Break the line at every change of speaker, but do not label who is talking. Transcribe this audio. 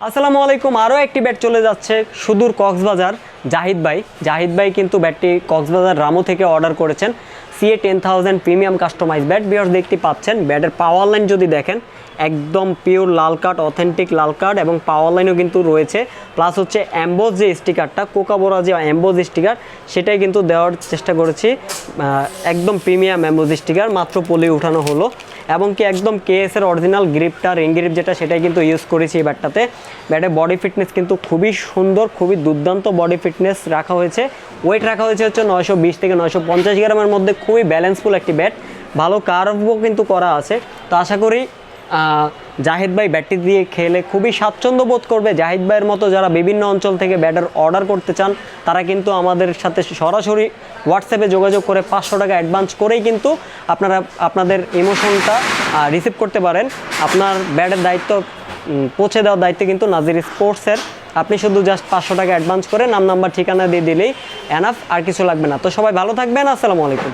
আসসালামু আলাইকুম। আরও একটি ব্যাট চলে যাচ্ছে সুদূর কক্সবাজার। জাহিদ ভাই কিন্তু ব্যাটটি কক্সবাজার রামু থেকে অর্ডার করেছেন। CA-10000 premium customise bat. বিয়ার্স দেখতে পাচ্ছেন ব্যাটের পাওয়ার লাইন যদি দেখেন একদম পিওর লাল কাট, অথেন্টিক লাল কাট এবং পাওয়ার লাইনও কিন্তু রয়েছে। প্লাস হচ্ছে অ্যাম্বোজ যে স্টিকারটা, কোকাবোরা যে অ্যাম্বোজ স্টিকার, সেটাই কিন্তু দেওয়ার চেষ্টা করেছি। একদম প্রিমিয়াম অ্যাম্বোজ স্টিকার, মাত্র পলি উঠানো হলো। এবং কি একদম কেএসের অরিজিনাল গ্রিপটা, রিং গ্রিপ যেটা, সেটাই কিন্তু ইউজ করেছি এই ব্যাটটাতে। ব্যাটের বডি ফিটনেস কিন্তু খুবই সুন্দর, খুবই দুর্দান্ত বডি ফিটনেস রাখা হয়েছে। ওয়েট রাখা হয়েছে হচ্ছে 920 থেকে 950 গ্রামের মধ্যে। খুবই ব্যালেন্সফুল একটি ব্যাট, ভালো কার্ভও কিন্তু করা আছে। তো আশা করি জাহিদ ভাই ব্যাটটি দিয়ে খেলে খুবই স্বাচ্ছন্দ্য বোধ করবে। জাহিদ ভাইয়ের মতো যারা বিভিন্ন অঞ্চল থেকে ব্যাটের অর্ডার করতে চান, তারা কিন্তু আমাদের সাথে সরাসরি হোয়াটসঅ্যাপে যোগাযোগ করে 500 টাকা অ্যাডভান্স করেই কিন্তু আপনারা আপনাদের ইমোশনটা রিসিভ করতে পারেন। আপনার ব্যাটের দায়িত্ব পৌঁছে দেওয়ার দায়িত্ব কিন্তু নাজির স্পোর্টসের। আপনি শুধু জাস্ট 500 টাকা অ্যাডভান্স করে নাম নাম্বার ঠিকানা দিয়ে দিলেই এনাফ, আর কিছু লাগবে না। তো সবাই ভালো থাকবেন। আসসালামু আলাইকুম।